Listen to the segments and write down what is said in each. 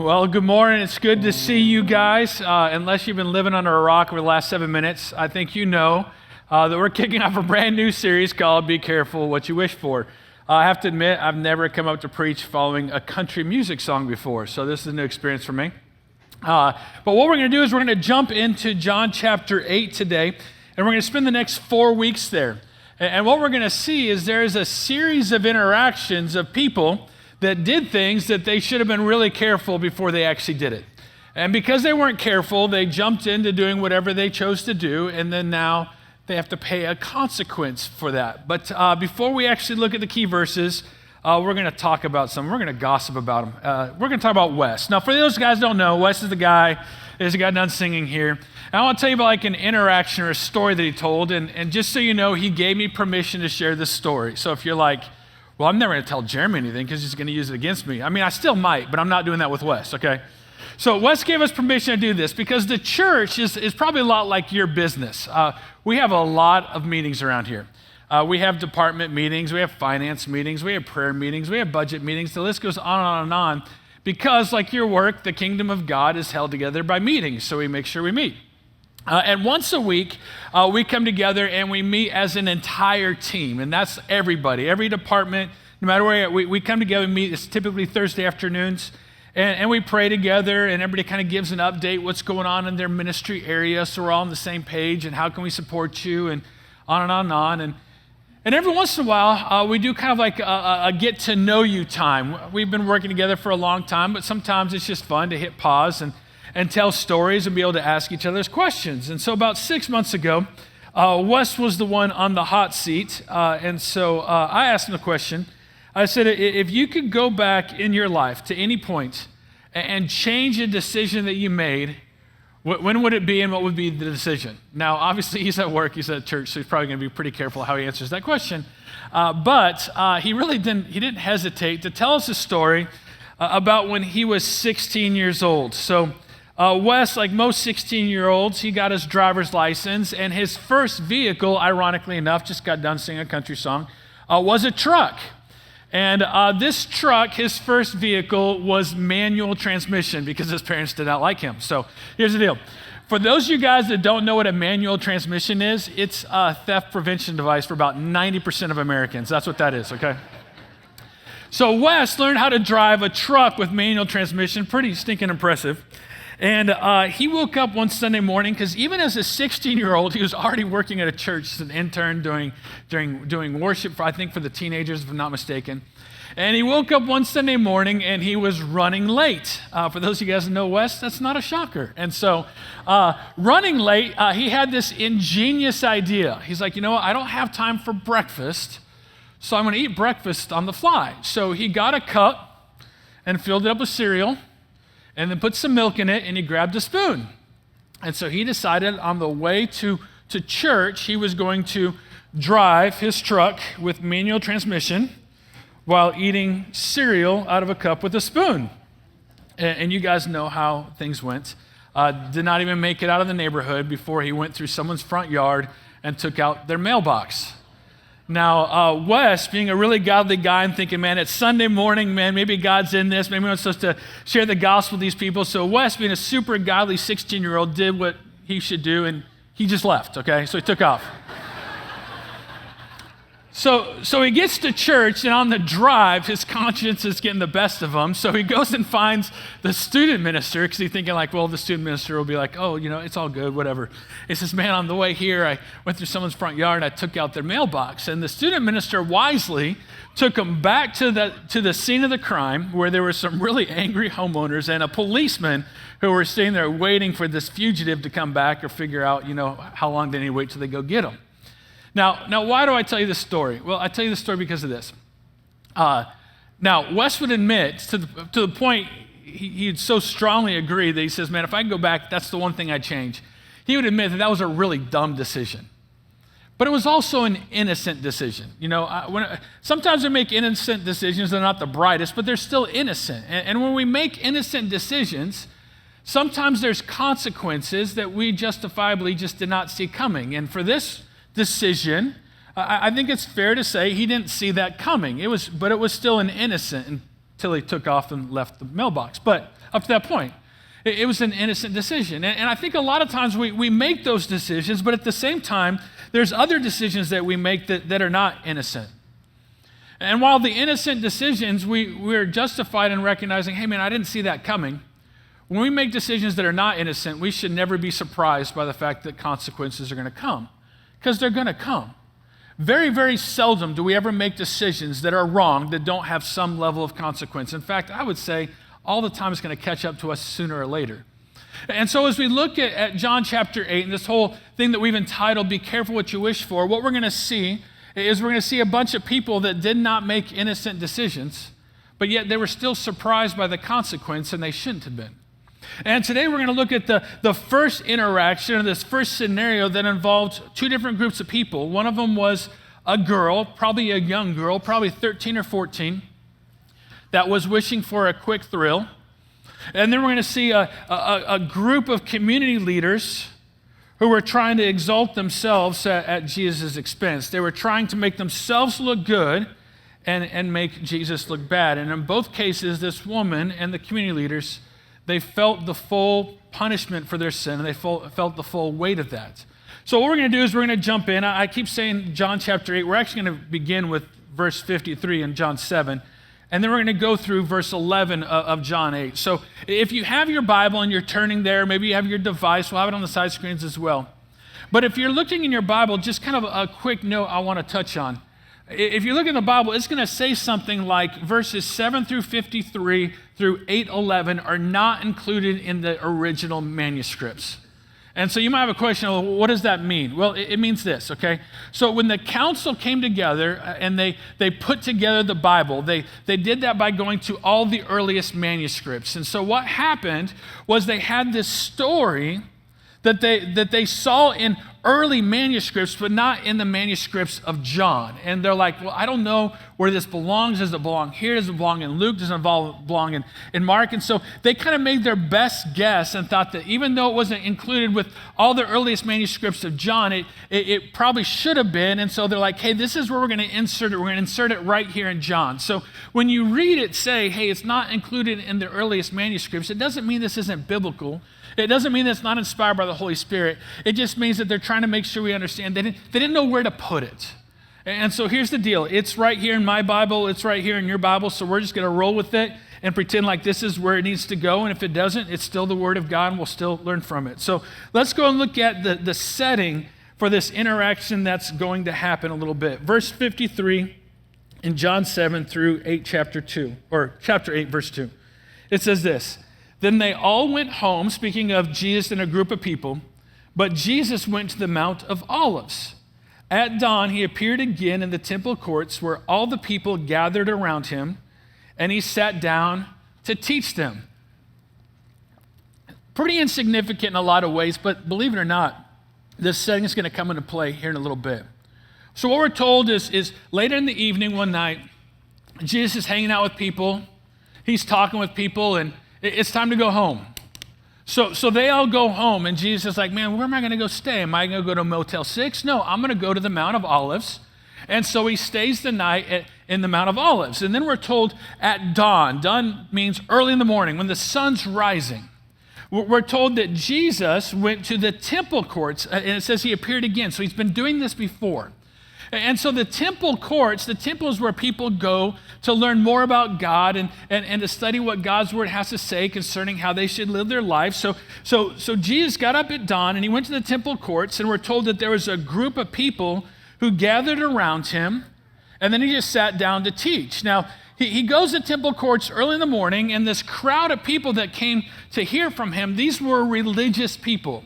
Well, good morning. It's good to see you guys. Unless you've been living under a rock over the last 7 minutes, I think you know that we're kicking off a brand new series called Be Careful What You Wish For. I have to admit, I've never come up to preach following a country music song before, so this is a new experience for me. But what we're going to do is we're going to jump into John chapter 8 today, and we're going to spend the next 4 weeks there. And what we're going to see is there's a series of interactions of people that did things that they should have been really careful before they actually did it. And because they weren't careful, they jumped into doing whatever they chose to do, and then now they have to pay a consequence for that. But before we actually look at the key verses, we're going to talk about some. We're going to gossip about them. We're going to talk about Wes. Now, for those guys who don't know, Wes is the guy. There's a guy done singing here. And I want to tell you about like an interaction or a story that he told. And just so you know, he gave me permission to share this story. So if you're like, well, I'm never going to tell Jeremy anything because he's going to use it against me. I mean, I still might, but I'm not doing that with Wes, okay? So Wes gave us permission to do this because the church is probably a lot like your business. We have a lot of meetings around here. We have department meetings, we have finance meetings, we have prayer meetings, we have budget meetings. The list goes on and on and on because like your work, the kingdom of God is held together by meetings, so we make sure we meet. And once a week, we come together and we meet as an entire team, and that's everybody, every department, no matter where we come together and meet. It's typically Thursday afternoons, and we pray together, and everybody kind of gives an update what's going on in their ministry area, so we're all on the same page, and how can we support you, and on and on and on. And every once in a while, we do kind of like a get-to-know-you time. We've been working together for a long time, but sometimes it's just fun to hit pause and tell stories and be able to ask each other's questions. And so about 6 months ago, Wes was the one on the hot seat. And so I asked him a question. I said, if you could go back in your life to any point and change a decision that you made, when would it be and what would be the decision? Now, obviously, he's at work, he's at church, so he's probably going to be pretty careful how he answers that question. But he really didn't hesitate to tell us a story about when he was 16 years old. So Wes, like most 16-year-olds, he got his driver's license, and his first vehicle, ironically enough, just got done singing a country song, was a truck. And this truck, his first vehicle, was manual transmission because his parents did not like him. So here's the deal. For those of you guys that don't know what a manual transmission is, it's a theft prevention device for about 90% of Americans. That's what that is, okay? So Wes learned how to drive a truck with manual transmission, pretty stinking impressive. And he woke up one Sunday morning, because even as a 16-year-old, he was already working at a church as an intern doing worship, for the teenagers, if I'm not mistaken. And he woke up one Sunday morning, and he was running late. For those of you guys who know Wes, that's not a shocker. And so running late, he had this ingenious idea. He's like, you know what, I don't have time for breakfast, so I'm going to eat breakfast on the fly. So he got a cup and filled it up with cereal, and then put some milk in it, and he grabbed a spoon. And so he decided on the way to church, he was going to drive his truck with manual transmission while eating cereal out of a cup with a spoon. And you guys know how things went. Did not even make it out of the neighborhood before he went through someone's front yard and took out their mailbox. Now, Wes, being a really godly guy and thinking, man, it's Sunday morning, man, maybe God's in this. Maybe we're supposed to share the gospel with these people. So Wes, being a super godly 16-year-old, did what he should do, and he just left, okay? So he took off. So he gets to church, and on the drive, his conscience is getting the best of him. So he goes and finds the student minister, because he's thinking like, well, the student minister will be like, oh, you know, it's all good, whatever. He says, man, on the way here, I went through someone's front yard, and I took out their mailbox. And the student minister wisely took him back to the scene of the crime, where there were some really angry homeowners and a policeman who were sitting there waiting for this fugitive to come back or figure out, you know, how long they need to wait till they go get him. Now, why do I tell you this story? Well, I tell you this story because of this. Now, Wes would admit, to the point, he'd so strongly agree that he says, man, if I could go back, that's the one thing I'd change. He would admit that was a really dumb decision. But it was also an innocent decision. You know, sometimes we make innocent decisions, they're not the brightest, but they're still innocent. And when we make innocent decisions, sometimes there's consequences that we justifiably just did not see coming. And for this decision, I think it's fair to say he didn't see that coming. But it was still an innocent until he took off and left the mailbox. But up to that point. It was an innocent decision. And I think a lot of times we make those decisions, but at the same time, there's other decisions that we make that are not innocent. And while the innocent decisions, we're justified in recognizing, hey man, I didn't see that coming. When we make decisions that are not innocent, we should never be surprised by the fact that consequences are going to come, because they're going to come. Very, very seldom do we ever make decisions that are wrong that don't have some level of consequence. In fact, I would say all the time it's going to catch up to us sooner or later. And so as we look at John chapter 8 and this whole thing that we've entitled, Be Careful What You Wish For, what we're going to see is we're going to see a bunch of people that did not make innocent decisions, but yet they were still surprised by the consequence, and they shouldn't have been. And today we're going to look at the first interaction, or this first scenario that involved two different groups of people. One of them was a girl, probably a young girl, probably 13 or 14, that was wishing for a quick thrill. And then we're going to see a group of community leaders who were trying to exalt themselves at Jesus' expense. They were trying to make themselves look good and make Jesus look bad. And in both cases, this woman and the community leaders, they felt the full punishment for their sin, and they felt the full weight of that. So what we're going to do is we're going to jump in. I keep saying John chapter 8. We're actually going to begin with verse 53 in John 7, and then we're going to go through verse 11 of John 8. So if you have your Bible and you're turning there, maybe you have your device, we'll have it on the side screens as well. But if you're looking in your Bible, just kind of a quick note I want to touch on. If you look in the Bible, it's going to say something like verses 7 through 53 through 8:11 are not included in the original manuscripts. And so you might have a question, well, what does that mean? Well, it means this, okay? So when the council came together and they put together the Bible, they did that by going to all the earliest manuscripts. And so what happened was they had this story that they saw in early manuscripts, but not in the manuscripts of John. And they're like, well, I don't know where this belongs. Does it belong here? Does it belong in Luke? Does it belong in Mark? And so they kind of made their best guess and thought that even though it wasn't included with all the earliest manuscripts of John, it probably should have been. And so they're like, hey, this is where we're going to insert it. We're going to insert it right here in John. So when you read it say, hey, it's not included in the earliest manuscripts, it doesn't mean this isn't biblical. It doesn't mean that it's not inspired by the Holy Spirit. It just means that they're trying to make sure we understand. They didn't know where to put it. And so here's the deal. It's right here in my Bible. It's right here in your Bible. So we're just going to roll with it and pretend like this is where it needs to go. And if it doesn't, it's still the Word of God, and we'll still learn from it. So let's go and look at the setting for this interaction that's going to happen a little bit. Verse 53 in John 7 through 8, chapter 2, or chapter 8, verse 2. It says this. Then they all went home, speaking of Jesus and a group of people, but Jesus went to the Mount of Olives. At dawn, he appeared again in the temple courts where all the people gathered around him, and he sat down to teach them. Pretty insignificant in a lot of ways, but believe it or not, this setting is going to come into play here in a little bit. So what we're told is later in the evening one night, Jesus is hanging out with people. He's talking with people, and it's time to go home. So they all go home, and Jesus is like, man, where am I going to go stay? Am I going to go to Motel 6? No, I'm going to go to the Mount of Olives. And so he stays the night in the Mount of Olives. And then we're told at dawn. Dawn means early in the morning, when the sun's rising. We're told that Jesus went to the temple courts, and it says he appeared again. So he's been doing this before. And so the temple courts, the temple is where people go to learn more about God and to study what God's word has to say concerning how they should live their life. So Jesus got up at dawn and he went to the temple courts, and we're told that there was a group of people who gathered around him, and then he just sat down to teach. Now, he goes to temple courts early in the morning, and this crowd of people that came to hear from him, these were religious people.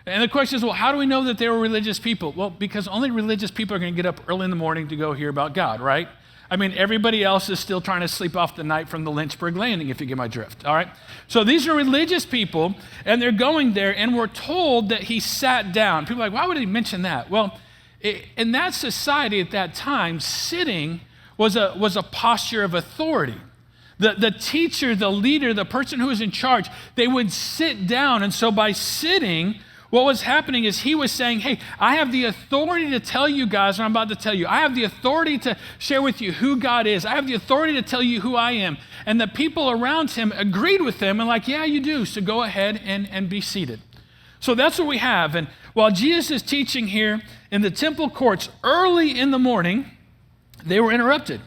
And the question is, well, how do we know that they were religious people? Well, because only religious people are going to get up early in the morning to go hear about God, right? I mean, everybody else is still trying to sleep off the night from the Lynchburg landing, if you get my drift, all right? So these are religious people, and they're going there, and we're told that he sat down. People are like, why would he mention that? Well, in that society at that time, sitting was a posture of authority. The teacher, the leader, the person who was in charge, they would sit down, and so by sitting, what was happening is he was saying, hey, I have the authority to tell you guys what I'm about to tell you. I have the authority to share with you who God is. I have the authority to tell you who I am. And the people around him agreed with him and like, yeah, you do. So go ahead and be seated. So that's what we have. And while Jesus is teaching here in the temple courts early in the morning, they were interrupted.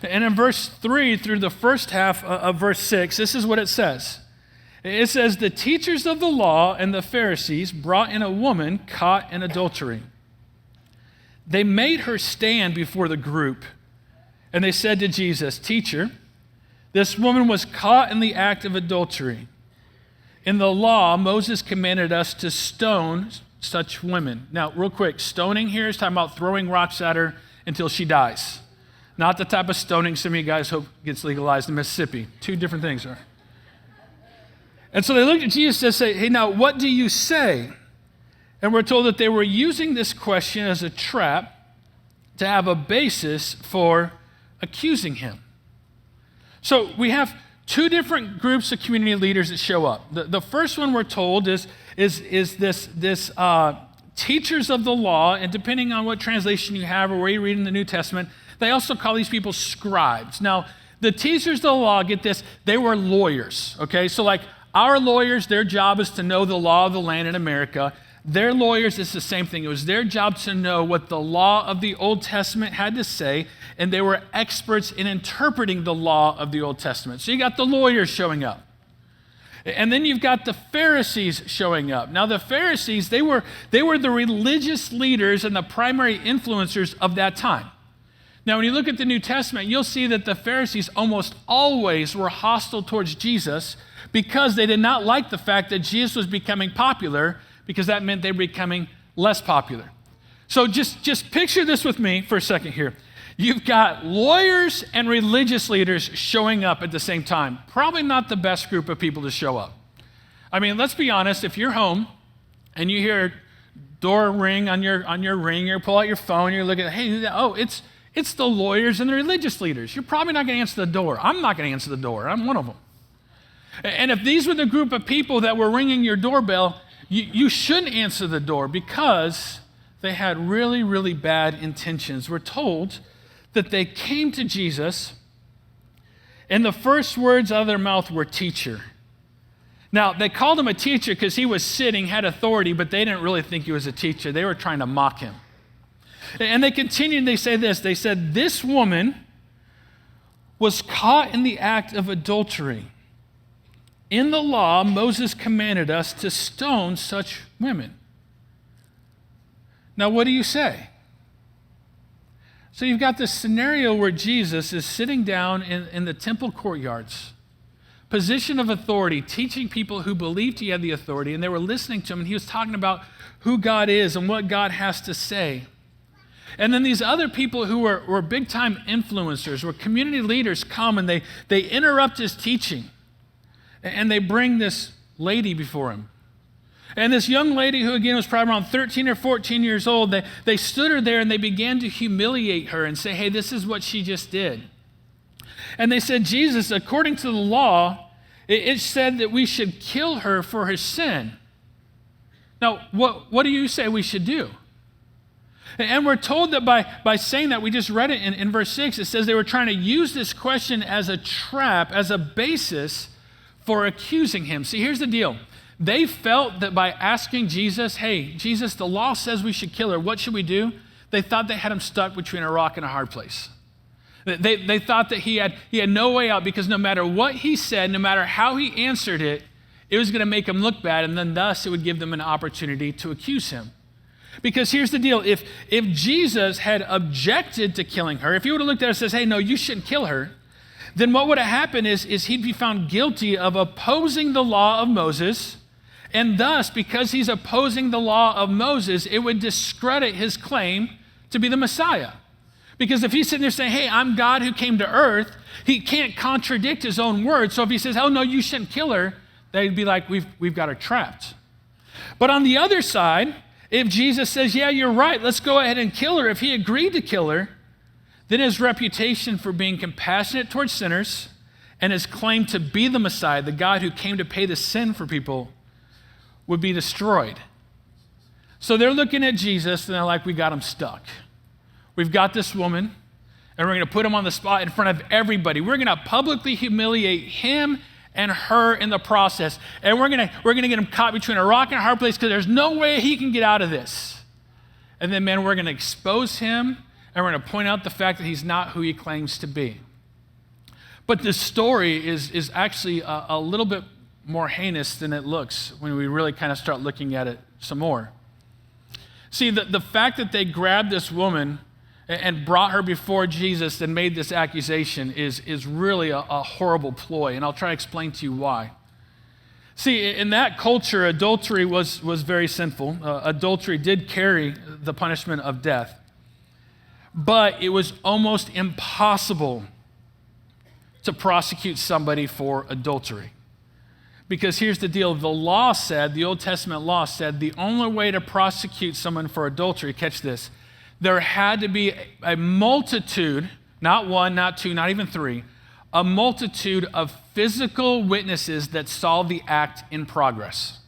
And in verse 3 through the first half of verse 6, this is what it says. It says, the teachers of the law and the Pharisees brought in a woman caught in adultery. They made her stand before the group, and they said to Jesus, Teacher, this woman was caught in the act of adultery. In the law, Moses commanded us to stone such women. Now, real quick, stoning here is talking about throwing rocks at her until she dies. Not the type of stoning some of you guys hope gets legalized in Mississippi. Two different things, right? And so they looked at Jesus and said, hey, now what do you say? And we're told that they were using this question as a trap to have a basis for accusing him. So we have two different groups of community leaders that show up. The first one we're told is this teachers of the law, and depending on what translation you have or where you read in the New Testament, they also call these people scribes. Now, the teachers of the law, get this, they were lawyers, okay? So like our lawyers, their job is to know the law of the land in America. Their lawyers, it's the same thing. It was their job to know what the law of the Old Testament had to say, and they were experts in interpreting the law of the Old Testament. So you got the lawyers showing up. And then you've got the Pharisees showing up. Now the Pharisees, they were the religious leaders and the primary influencers of that time. Now when you look at the New Testament, you'll see that the Pharisees almost always were hostile towards Jesus because they did not like the fact that Jesus was becoming popular, because that meant they were becoming less popular. So just picture this with me for a second here. You've got lawyers and religious leaders showing up at the same time. Probably not the best group of people to show up. I mean, let's be honest, if you're home and you hear a door ring on your ring, you pull out your phone, you're looking at, hey, who's that? Oh, it's the lawyers and the religious leaders. You're probably not going to answer the door. I'm not going to answer the door. I'm one of them. And if these were the group of people that were ringing your doorbell, you shouldn't answer the door because they had really, really bad intentions. We're told that they came to Jesus, and the first words out of their mouth were teacher. Now, they called him a teacher because he was sitting, had authority, but they didn't really think he was a teacher. They were trying to mock him. And they continued, they say this, they said, this woman was caught in the act of adultery. In the law, Moses commanded us to stone such women. Now, what do you say? So you've got this scenario where Jesus is sitting down in the temple courtyards, position of authority, teaching people who believed he had the authority, and they were listening to him, and he was talking about who God is and what God has to say. And then these other people who were big-time influencers, were community leaders, come and they interrupt his teaching. And they bring this lady before him. And this young lady, who again was probably around 13 or 14 years old, they stood her there and they began to humiliate her and say, hey, this is what she just did. And they said, Jesus, according to the law, it said that we should kill her for her sin. Now, what do you say we should do? And we're told that by saying that, we just read it in verse 6, it says they were trying to use this question as a trap, as a basis for accusing him. See, here's the deal. They felt that by asking Jesus, hey, Jesus, the law says we should kill her. What should we do? They thought they had him stuck between a rock and a hard place. They thought that he had no way out, because no matter what he said, no matter how he answered it, it was going to make him look bad, and then thus it would give them an opportunity to accuse him. Because here's the deal. If Jesus had objected to killing her, if he would have looked at her and says, hey, no, you shouldn't kill her, then what would have happened is he'd be found guilty of opposing the law of Moses, and thus, because he's opposing the law of Moses, it would discredit his claim to be the Messiah. Because if he's sitting there saying, hey, I'm God who came to earth, he can't contradict his own words. So if he says, oh, no, you shouldn't kill her, they'd be like, we've got her trapped. But on the other side, if Jesus says, yeah, you're right, let's go ahead and kill her, if he agreed to kill her, then his reputation for being compassionate towards sinners and his claim to be the Messiah, the God who came to pay the sin for people, would be destroyed. So they're looking at Jesus, and they're like, we got him stuck. We've got this woman, and we're going to put him on the spot in front of everybody. We're going to publicly humiliate him and her in the process. And we're going to get him caught between a rock and a hard place because there's no way he can get out of this. And then, man, we're going to expose him, and we're going to point out the fact that he's not who he claims to be. But this story is actually a little bit more heinous than it looks when we really kind of start looking at it some more. See, the fact that they grabbed this woman and brought her before Jesus and made this accusation is really a horrible ploy, and I'll try to explain to you why. See, in that culture, adultery was very sinful. Adultery did carry the punishment of death, but it was almost impossible to prosecute somebody for adultery. Because here's the deal, the Old Testament law said the only way to prosecute someone for adultery, catch this, there had to be a multitude, not one, not two, not even three, a multitude of physical witnesses that saw the act in progress.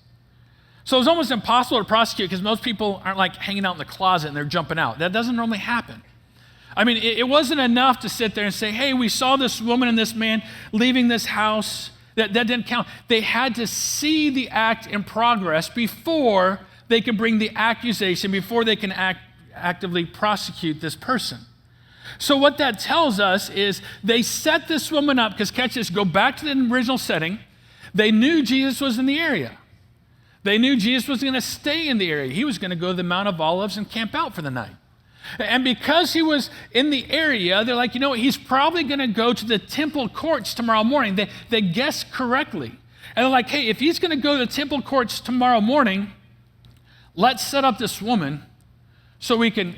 So it was almost impossible to prosecute because most people aren't like hanging out in the closet and they're jumping out. That doesn't normally happen. I mean, it wasn't enough to sit there and say, hey, we saw this woman and this man leaving this house. That didn't count. They had to see the act in progress before they could bring the accusation, before they can actively prosecute this person. So what that tells us is they set this woman up, because catch this, go back to the original setting. They knew Jesus was in the area. They knew Jesus was going to stay in the area. He was going to go to the Mount of Olives and camp out for the night. And because he was in the area, they're like, you know what, he's probably going to go to the temple courts tomorrow morning. They guessed correctly. And they're like, hey, if he's going to go to the temple courts tomorrow morning, let's set up this woman so we can,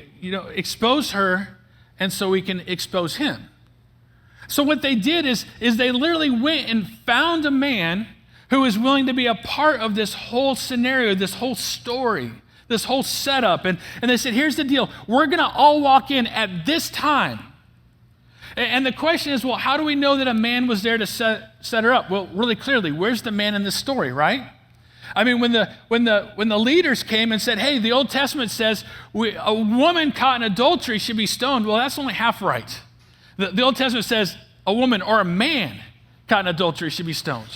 expose her and so we can expose him. So what they did is they literally went and found a man who was willing to be a part of this whole scenario, this whole story, this whole setup. And they said, here's the deal. We're going to all walk in at this time. And the question is, well, how do we know that a man was there to set her up? Well, really clearly, where's the man in this story, right? I mean, when the leaders came and said, hey, the Old Testament says a woman caught in adultery should be stoned. Well, that's only half right. The Old Testament says a woman or a man caught in adultery should be stoned.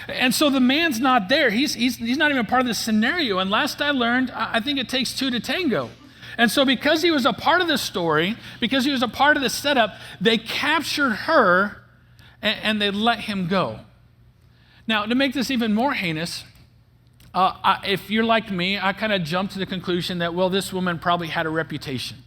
And so the man's not there. He's not even part of the scenario. And last I learned, I think it takes two to tango. And so because he was a part of the story, because he was a part of the setup, they captured her and they let him go. Now, to make this even more heinous, if you're like me, I kind of jumped to the conclusion that, well, this woman probably had a reputation.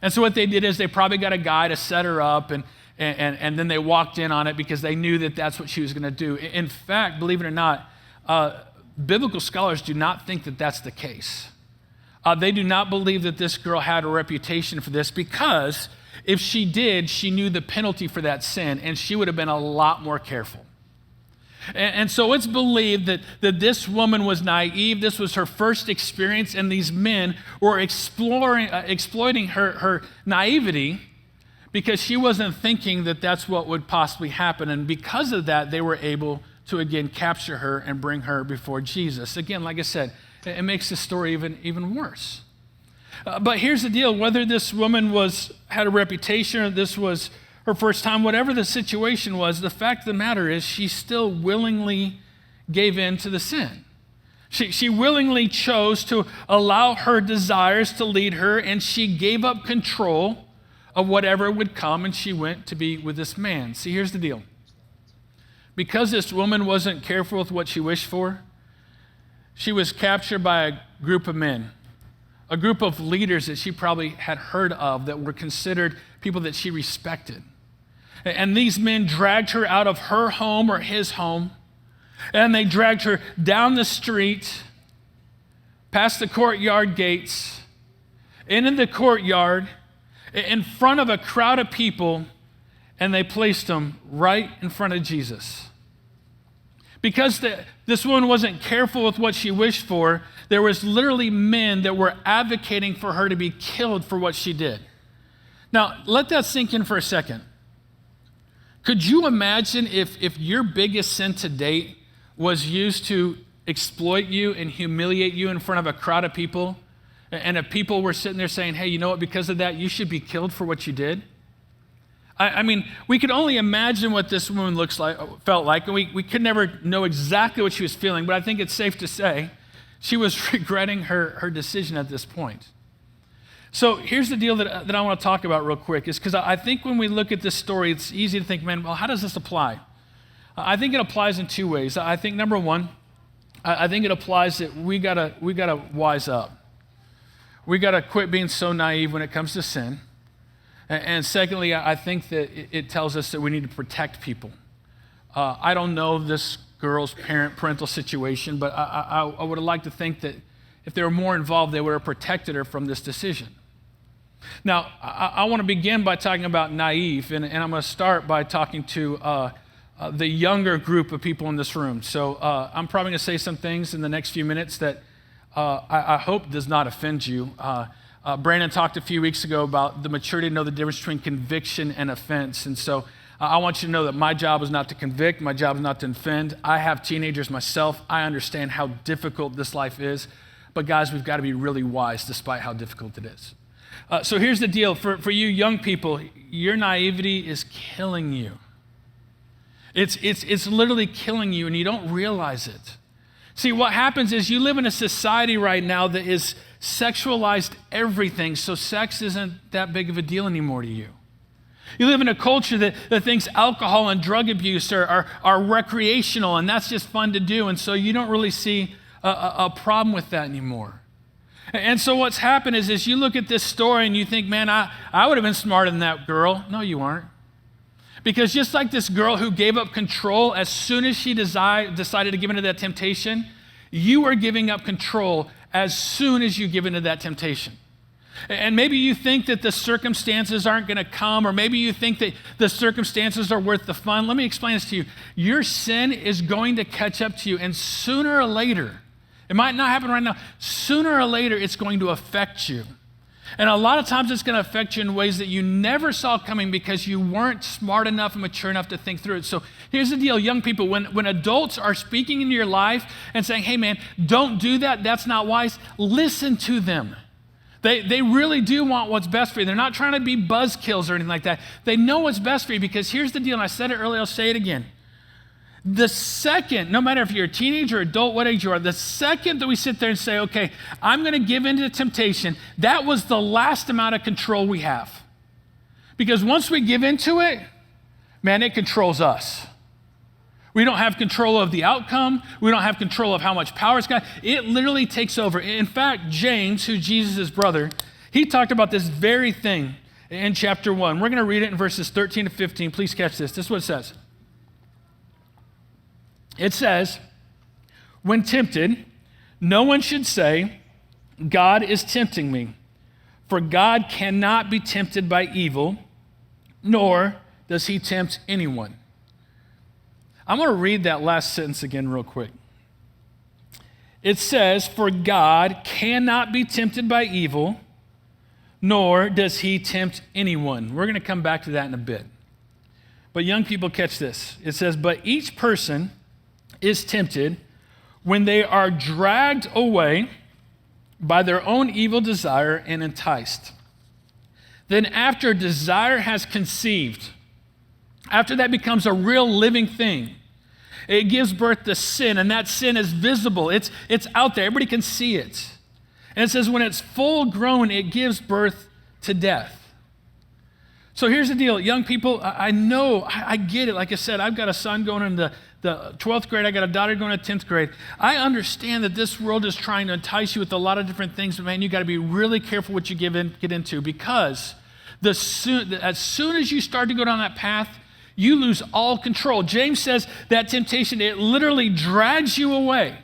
And so what they did is they probably got a guy to set her up, and then they walked in on it because they knew that that's what she was going to do. In fact, believe it or not, biblical scholars do not think that that's the case. They do not believe that this girl had a reputation for this, because if she did, she knew the penalty for that sin, and she would have been a lot more careful. And so it's believed that this woman was naive. This was her first experience, and these men were exploiting her naivety, because she wasn't thinking that that's what would possibly happen. And because of that, they were able to, again, capture her and bring her before Jesus. Again, like I said, it makes the story even worse. But here's the deal. Whether this woman had a reputation or this was her first time, whatever the situation was, the fact of the matter is she still willingly gave in to the sin. She willingly chose to allow her desires to lead her, and she gave up control of whatever would come, and she went to be with this man. See, here's the deal. Because this woman wasn't careful with what she wished for, she was captured by a group of men, a group of leaders that she probably had heard of that were considered people that she respected. And these men dragged her out of her home or his home, and they dragged her down the street, past the courtyard gates, into the courtyard, in front of a crowd of people, and they placed him right in front of Jesus. Because this woman wasn't careful with what she wished for, there was literally men that were advocating for her to be killed for what she did. Now, let that sink in for a second. Could you imagine if your biggest sin to date was used to exploit you and humiliate you in front of a crowd of people And if people were sitting there saying, hey, you know what, because of that, you should be killed for what you did. I mean, we could only imagine what this woman felt like, and we could never know exactly what she was feeling, but I think it's safe to say she was regretting her decision at this point. So here's the deal that I want to talk about real quick, is because I think when we look at this story, it's easy to think, man, well, how does this apply? I think it applies in two ways. I think number one, I think it applies that we gotta wise up. We gotta quit being so naive when it comes to sin. And secondly, I think that it tells us that we need to protect people. I don't know this girl's parental situation, but I would have liked to think that if they were more involved, they would have protected her from this decision. Now, I want to begin by talking about naive, and I'm going to start by talking to the younger group of people in this room. So I'm probably going to say some things in the next few minutes that I hope does not offend you. Brandon talked a few weeks ago about the maturity to know the difference between conviction and offense. And so I want you to know that my job is not to convict. My job is not to offend. I have teenagers myself. I understand how difficult this life is. But guys, we've got to be really wise despite how difficult it is. So here's the deal. For you young people, your naivety is killing you. It's literally killing you, and you don't realize it. See, what happens is you live in a society right now that is sexualized everything, so sex isn't that big of a deal anymore to you. You live in a culture that thinks alcohol and drug abuse are recreational, and that's just fun to do, and so you don't really see a problem with that anymore. And so what's happened is you look at this story and you think, man, I would have been smarter than that girl. No, you aren't. Because just like this girl who gave up control as soon as she decided to give into that temptation, you are giving up control as soon as you give into that temptation. And maybe you think that the circumstances aren't going to come, or maybe you think that the circumstances are worth the fun. Let me explain this to you. Your sin is going to catch up to you, and sooner or later, it might not happen right now, sooner or later it's going to affect you. And a lot of times it's going to affect you in ways that you never saw coming because you weren't smart enough and mature enough to think through it. So here's the deal, young people, when adults are speaking into your life and saying, hey man, don't do that, that's not wise, listen to them. They really do want what's best for you. They're not trying to be buzzkills or anything like that. They know what's best for you, because here's the deal, and I said it earlier, I'll say it again. The second, no matter if you're a teenager or adult, what age you are, the second that we sit there and say, okay, I'm going to give in to temptation, that was the last amount of control we have. Because once we give into it, man, it controls us. We don't have control of the outcome. We don't have control of how much power it's got. It literally takes over. In fact, James, who's Jesus' brother, he talked about this very thing in chapter 1. We're going to read it in verses 13 to 15. Please catch this. This is what it says. It says, when tempted, no one should say, God is tempting me. For God cannot be tempted by evil, nor does he tempt anyone. I'm going to read that last sentence again real quick. It says, for God cannot be tempted by evil, nor does he tempt anyone. We're going to come back to that in a bit. But young people, catch this. It says, but each person is tempted when they are dragged away by their own evil desire and enticed. Then after desire has conceived, after that becomes a real living thing, it gives birth to sin, and that sin is visible. It's out there. Everybody can see it. And it says when it's full grown, it gives birth to death. So here's the deal. Young people, I know, I get it. Like I said, I've got a son going into the 12th grade. I got a daughter going to 10th grade. I understand that this world is trying to entice you with a lot of different things, but man, you got to be really careful what you get into, because as soon as you start to go down that path, you lose all control. James says that temptation, it literally drags you away.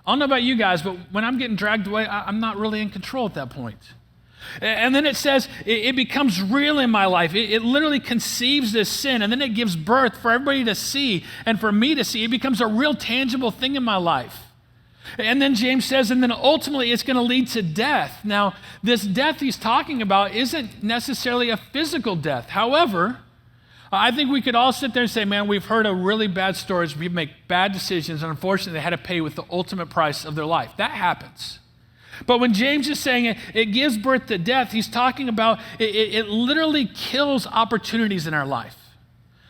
I don't know about you guys, but when I'm getting dragged away, I'm not really in control at that point. And then it says it becomes real in my life. It literally conceives this sin, and then it gives birth for everybody to see and for me to see. It becomes a real tangible thing in my life. And then James says, and then ultimately it's going to lead to death. Now, this death he's talking about isn't necessarily a physical death. However, I think we could all sit there and say, man, we've heard of really bad stories. People make bad decisions, and unfortunately they had to pay with the ultimate price of their life. That happens. But when James is saying it gives birth to death, he's talking about it literally kills opportunities in our life.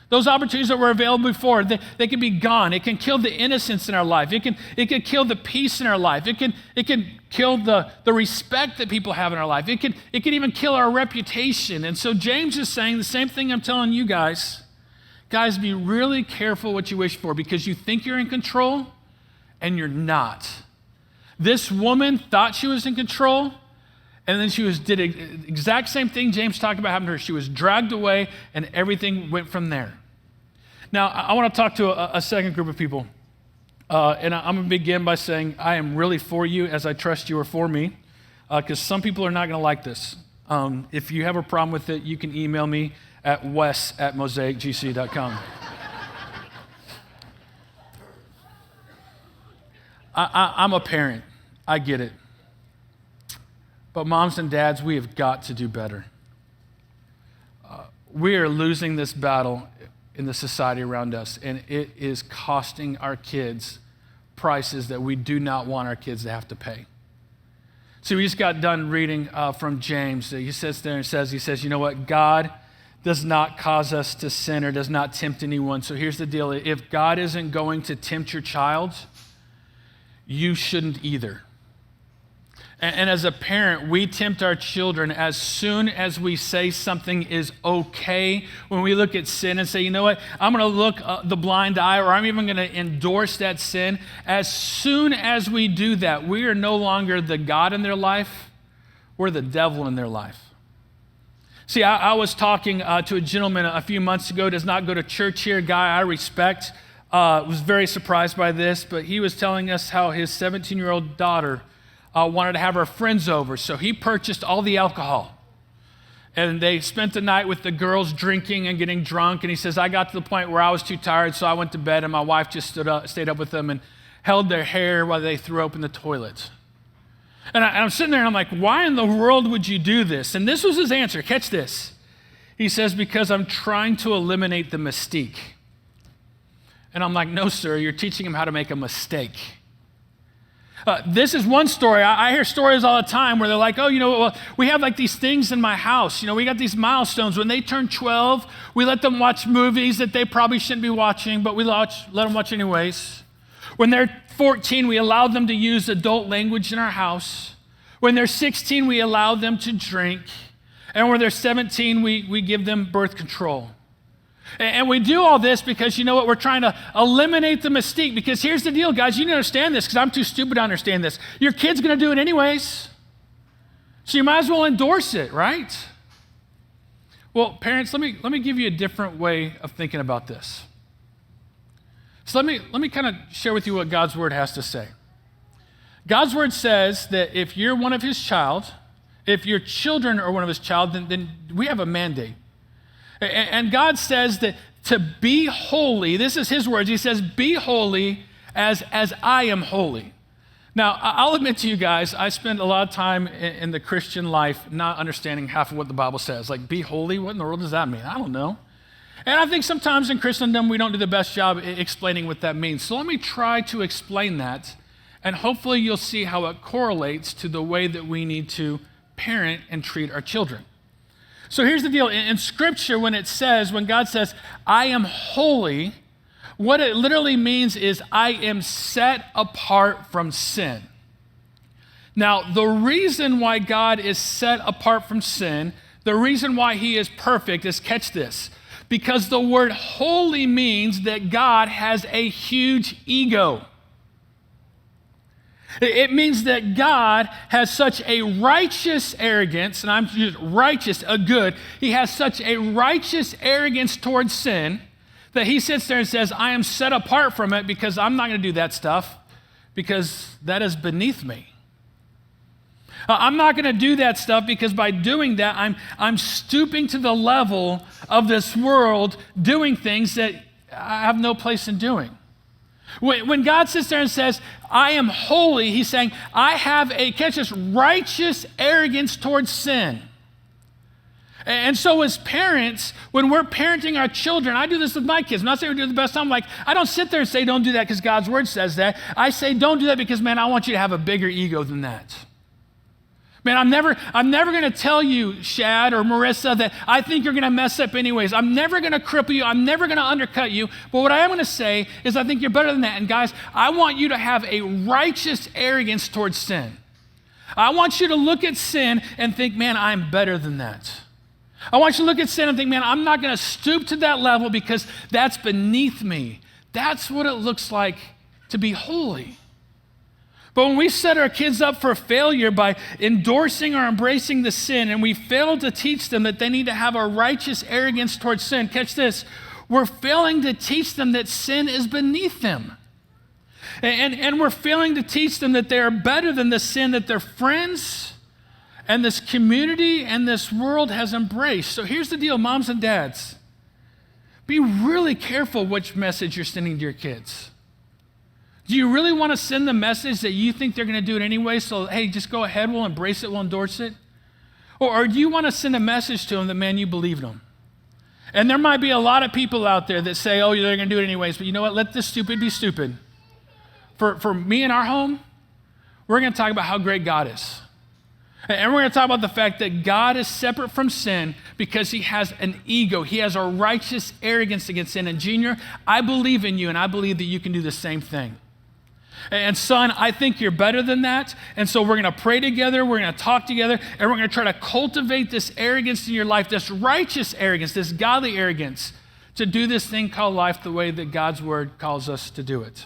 Those opportunities that were available before, they can be gone. It can kill the innocence in our life. It can kill the peace in our life. It can kill the respect that people have in our life. It can even kill our reputation. And so James is saying the same thing I'm telling you guys. Guys, be really careful what you wish for, because you think you're in control and you're not. This woman thought she was in control, and then she did the exact same thing James talked about happened to her. She was dragged away, and everything went from there. Now, I want to talk to a second group of people. And I'm going to begin by saying I am really for you, as I trust you are for me, because some people are not going to like this. If you have a problem with it, you can email me at wes@mosaicgc.com. I'm a parent. I get it. But moms and dads, we have got to do better. We are losing this battle in the society around us, and it is costing our kids prices that we do not want our kids to have to pay. See, we just got done reading from James. He sits there and he says, you know what? God does not cause us to sin or does not tempt anyone. So here's the deal. If God isn't going to tempt your child, you shouldn't either. And as a parent, we tempt our children as soon as we say something is okay. When we look at sin and say, you know what, I'm going to look the blind eye, or I'm even going to endorse that sin. As soon as we do that, we are no longer the God in their life. We're the devil in their life. See, I was talking to a gentleman a few months ago, does not go to church here, a guy I respect. Was very surprised by this, but he was telling us how his 17-year-old daughter wanted to have her friends over, so he purchased all the alcohol. And they spent the night with the girls drinking and getting drunk, and he says, I got to the point where I was too tired, so I went to bed, and my wife just stayed up with them and held their hair while they threw open the toilet. And I'm sitting there, and I'm like, why in the world would you do this? And this was his answer. Catch this. He says, because I'm trying to eliminate the mystique. And I'm like, no, sir, you're teaching him how to make a mistake. This is one story. I hear stories all the time where they're like, oh, you know, well, we have like these things in my house. You know, we got these milestones. When they turn 12, we let them watch movies that they probably shouldn't be watching, but we let them watch anyways. When they're 14, we allow them to use adult language in our house. When they're 16, we allow them to drink. And when they're 17, we give them birth control. And we do all this because, you know what, we're trying to eliminate the mystique. Because here's the deal, guys, you need to understand this, because I'm too stupid to understand this. Your kid's going to do it anyways. So you might as well endorse it, right? Well, parents, let me give you a different way of thinking about this. So let me kind of share with you what God's word has to say. God's word says that if you're one of his child, if your children are one of his child, then we have a mandate. And God says that to be holy, this is his words, he says, be holy as I am holy. Now, I'll admit to you guys, I spend a lot of time in the Christian life not understanding half of what the Bible says. Like, be holy, what in the world does that mean? I don't know. And I think sometimes in Christendom, we don't do the best job explaining what that means. So let me try to explain that, and hopefully you'll see how it correlates to the way that we need to parent and treat our children. So here's the deal. In Scripture, when God says, I am holy, what it literally means is I am set apart from sin. Now, the reason why God is set apart from sin, the reason why he is perfect is, catch this, because the word holy means that God has a huge ego. It means that God has such a righteous arrogance, and I'm just righteous, a good. He has such a righteous arrogance towards sin that he sits there and says, I am set apart from it because I'm not going to do that stuff because that is beneath me. I'm not going to do that stuff because by doing that, I'm stooping to the level of this world doing things that I have no place in doing. When God sits there and says, I am holy, he's saying, I have catch this, righteous arrogance towards sin. And so as parents, when we're parenting our children, I do this with my kids. I'm not saying we do the best. I'm like, I don't sit there and say, don't do that because God's word says that. I say, don't do that because, man, I want you to have a bigger ego than that. Man, I'm never going to tell you, Shad or Marissa, that I think you're going to mess up anyways. I'm never going to cripple you. I'm never going to undercut you. But what I am going to say is I think you're better than that. And guys, I want you to have a righteous arrogance towards sin. I want you to look at sin and think, man, I'm better than that. I want you to look at sin and think, man, I'm not going to stoop to that level because that's beneath me. That's what it looks like to be holy. But when we set our kids up for failure by endorsing or embracing the sin, and we fail to teach them that they need to have a righteous arrogance towards sin, catch this, we're failing to teach them that sin is beneath them. And we're failing to teach them that they are better than the sin that their friends and this community and this world has embraced. So here's the deal, moms and dads. Be really careful which message you're sending to your kids. Do you really want to send the message that you think they're going to do it anyway, so hey, just go ahead, we'll embrace it, we'll endorse it? Or do you want to send a message to them that, man, you believe in them? And there might be a lot of people out there that say, oh, they're going to do it anyways, but you know what? Let the stupid be stupid. For me in our home, we're going to talk about how great God is. And we're going to talk about the fact that God is separate from sin because he has an ego. He has a righteous arrogance against sin. And Junior, I believe in you, and I believe that you can do the same thing. And son, I think you're better than that. And so we're going to pray together, we're going to talk together, and we're going to try to cultivate this arrogance in your life, this righteous arrogance, this godly arrogance, to do this thing called life the way that God's word calls us to do it.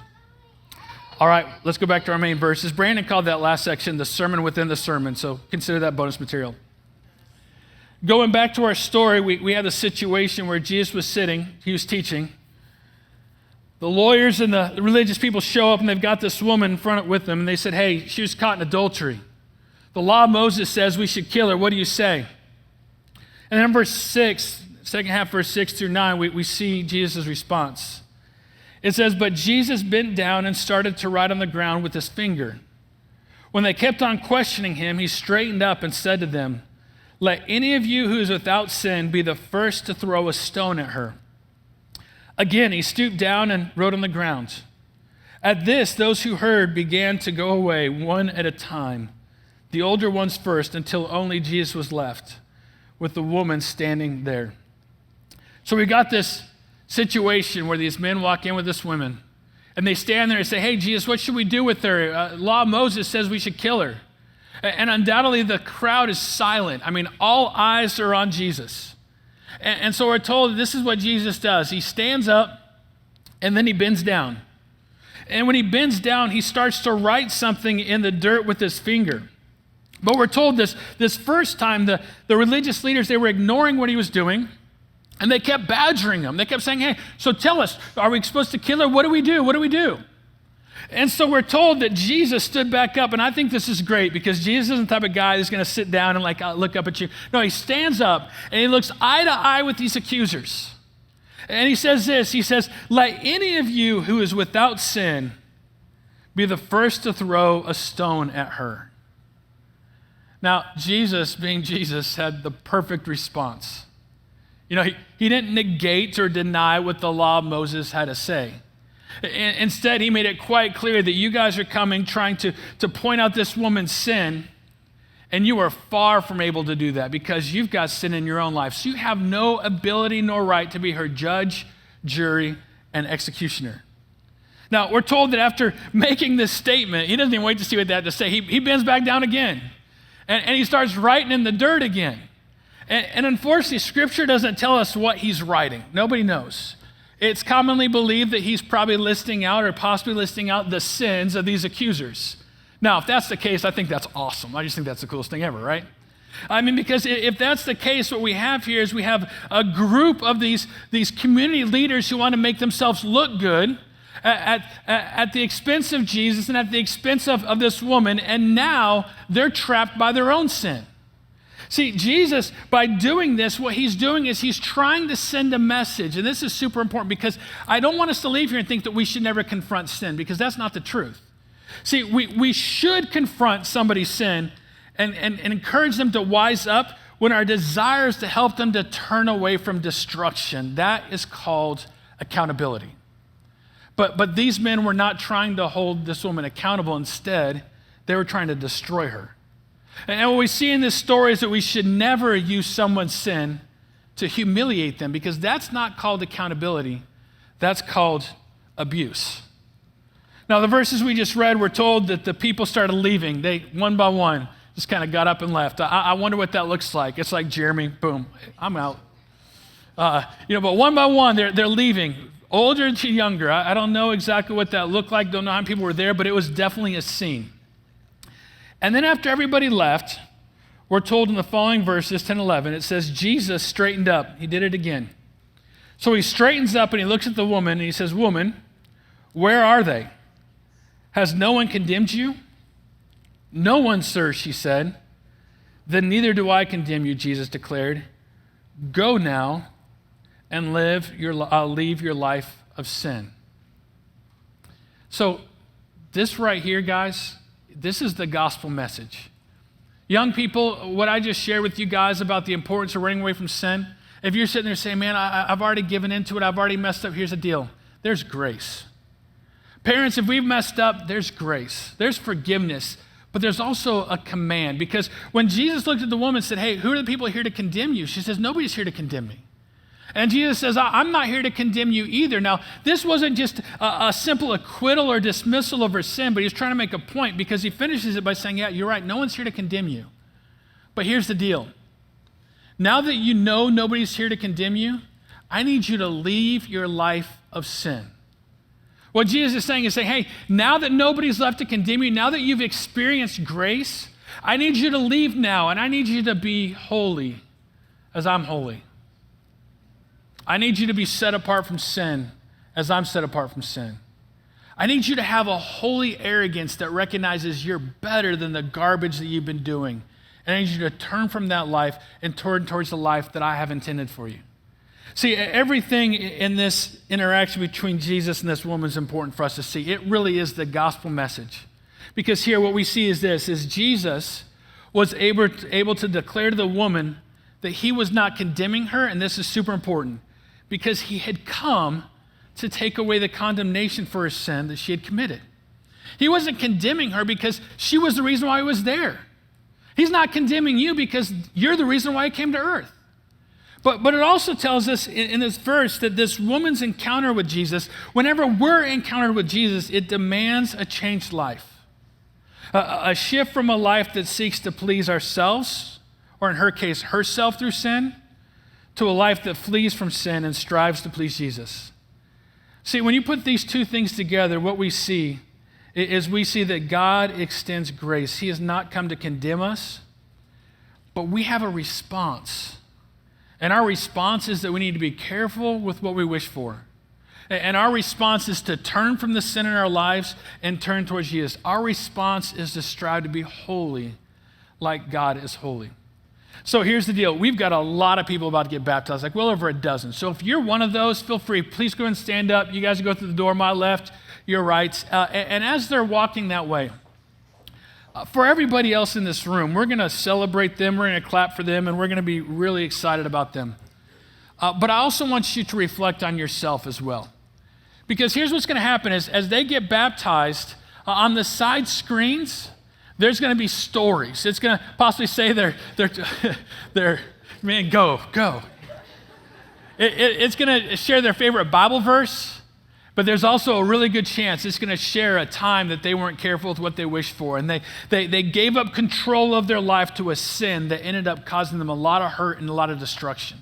All right, let's go back to our main verses. Brandon called that last section the sermon within the sermon, so consider that bonus material. Going back to our story, we had a situation where Jesus was sitting, he was teaching. The lawyers and the religious people show up, and they've got this woman in front with them, and they said, hey, she was caught in adultery. The law of Moses says we should kill her. What do you say? And then in verse 6, second half, verse 6 through 9, we see Jesus' response. It says, but Jesus bent down and started to write on the ground with his finger. When they kept on questioning him, he straightened up and said to them, let any of you who is without sin be the first to throw a stone at her. Again, he stooped down and wrote on the ground. At this, those who heard began to go away one at a time, the older ones first, until only Jesus was left, with the woman standing there. So we got this situation where these men walk in with this woman, and they stand there and say, hey, Jesus, what should we do with her? Law of Moses says we should kill her. And undoubtedly, the crowd is silent. I mean, all eyes are on Jesus. And so we're told this is what Jesus does. He stands up, and then he bends down. And when he bends down, he starts to write something in the dirt with his finger. But we're told this first time, the religious leaders, they were ignoring what he was doing, and they kept badgering him. They kept saying, hey, so tell us, are we supposed to kill her? What do we do? What do we do? And so we're told that Jesus stood back up, and I think this is great because Jesus isn't the type of guy that's going to sit down and look up at you. No, he stands up, and he looks eye to eye with these accusers. And he says this, he says, let any of you who is without sin be the first to throw a stone at her. Now, Jesus, being Jesus, had the perfect response. You know, he didn't negate or deny what the law of Moses had to say. Instead, he made it quite clear that you guys are coming trying to point out this woman's sin, and you are far from able to do that because you've got sin in your own life. So you have no ability nor right to be her judge, jury, and executioner. Now, we're told that after making this statement, he doesn't even wait to see what they have to say. He bends back down again, and he starts writing in the dirt again. And unfortunately, Scripture doesn't tell us what he's writing. Nobody knows. It's commonly believed that he's probably listing out or possibly listing out the sins of these accusers. Now, if that's the case, I think that's awesome. I just think that's the coolest thing ever, right? I mean, because if that's the case, what we have here is we have a group of these community leaders who want to make themselves look good at the expense of Jesus and at the expense of this woman, and now they're trapped by their own sin. See, Jesus, by doing this, what he's doing is he's trying to send a message. And this is super important because I don't want us to leave here and think that we should never confront sin because that's not the truth. See, we should confront somebody's sin and encourage them to wise up when our desire is to help them to turn away from destruction. That is called accountability. But these men were not trying to hold this woman accountable. Instead, they were trying to destroy her. And what we see in this story is that we should never use someone's sin to humiliate them, because that's not called accountability. That's called abuse. Now, the verses we just read, we're told that the people started leaving. They, one by one, just kind of got up and left. I wonder what that looks like. It's like Jeremy, boom, I'm out. But one by one, they're leaving, older to younger. I don't know exactly what that looked like. Don't know how many people were there, but it was definitely a scene. And then after everybody left, we're told in the following verses, 10, 11, it says, Jesus straightened up. He did it again. So he straightens up and he looks at the woman and he says, "Woman, where are they? Has no one condemned you?" "No one, sir," she said. "Then neither do I condemn you," Jesus declared. "Go now and leave your life of sin." So this right here, guys, this is the gospel message. Young people, what I just shared with you guys about the importance of running away from sin, if you're sitting there saying, "Man, I've already given into it, I've already messed up," here's the deal. There's grace. Parents, if we've messed up, there's grace. There's forgiveness. But there's also a command, because when Jesus looked at the woman and said, "Hey, who are the people here to condemn you?" She says, "Nobody's here to condemn me." And Jesus says, "I'm not here to condemn you either." Now, this wasn't just a simple acquittal or dismissal of her sin, but he's trying to make a point, because he finishes it by saying, "Yeah, you're right. No one's here to condemn you. But here's the deal. Now that you know nobody's here to condemn you, I need you to leave your life of sin." What Jesus is saying, hey, now that nobody's left to condemn you, now that you've experienced grace, I need you to leave now, and I need you to be holy as I'm holy. I need you to be set apart from sin as I'm set apart from sin. I need you to have a holy arrogance that recognizes you're better than the garbage that you've been doing. And I need you to turn from that life and turn towards the life that I have intended for you. See, everything in this interaction between Jesus and this woman is important for us to see. It really is the gospel message. Because here what we see is this, is Jesus was able to declare to the woman that he was not condemning her, and this is super important, because he had come to take away the condemnation for her sin that she had committed. He wasn't condemning her because she was the reason why he was there. He's not condemning you because you're the reason why he came to earth. But it also tells us in this verse that this woman's encounter with Jesus, whenever we're encountered with Jesus, it demands a changed life. A shift from a life that seeks to please ourselves, or in her case, herself through sin, to a life that flees from sin and strives to please Jesus. See, when you put these two things together, what we see is we see that God extends grace. He has not come to condemn us, but we have a response. And our response is that we need to be careful with what we wish for. And our response is to turn from the sin in our lives and turn towards Jesus. Our response is to strive to be holy like God is holy. So here's the deal. We've got a lot of people about to get baptized, like well over a dozen. So if you're one of those, feel free. Please go and stand up. You guys go through the door, my left, your right. And as they're walking that way, for everybody else in this room, we're going to celebrate them, we're going to clap for them, and we're going to be really excited about them. But I also want you to reflect on yourself as well. Because here's what's going to happen is as they get baptized, on the side screens, there's going to be stories. It's going to possibly say they're man, go. It's going to share their favorite Bible verse. But there's also a really good chance it's going to share a time that they weren't careful with what they wished for. And they gave up control of their life to a sin that ended up causing them a lot of hurt and a lot of destruction.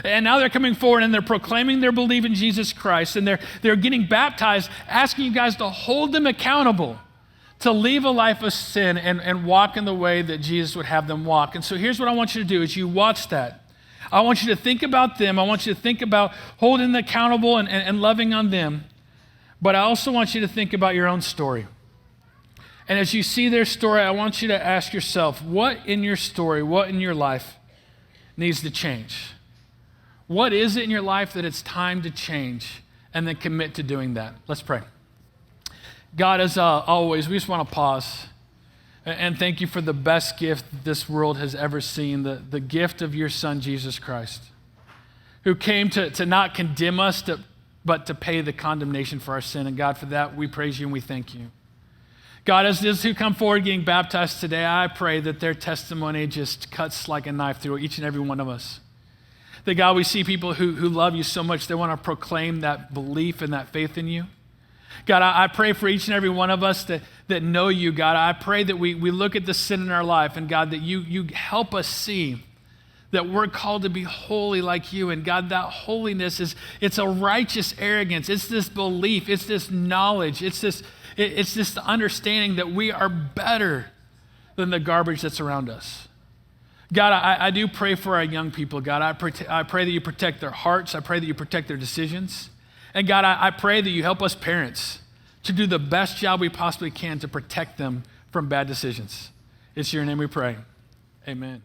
And now they're coming forward and they're proclaiming their belief in Jesus Christ. And they're getting baptized, asking you guys to hold them accountable to leave a life of sin and walk in the way that Jesus would have them walk. And so here's what I want you to do is you watch that. I want you to think about them. I want you to think about holding them accountable and loving on them. But I also want you to think about your own story. And as you see their story, I want you to ask yourself, what in your story, what in your life needs to change? What is it in your life that it's time to change? And then commit to doing that. Let's pray. God, as always, we just want to pause and thank you for the best gift this world has ever seen, the gift of your Son, Jesus Christ, who came to not condemn us, but to pay the condemnation for our sin. And God, for that, we praise you and we thank you. God, as those who come forward getting baptized today, I pray that their testimony just cuts like a knife through each and every one of us. That God, we see people who love you so much, they want to proclaim that belief and that faith in you. God, I pray for each and every one of us that know you, God. I pray that we look at the sin in our life, and God, that you help us see that we're called to be holy like you. And God, that holiness it's a righteous arrogance. It's this belief, it's this knowledge, it's this understanding that we are better than the garbage that's around us. God, I do pray for our young people, God. I pray that you protect their hearts. I pray that you protect their decisions. And God, I pray that you help us parents to do the best job we possibly can to protect them from bad decisions. It's in your name we pray. Amen.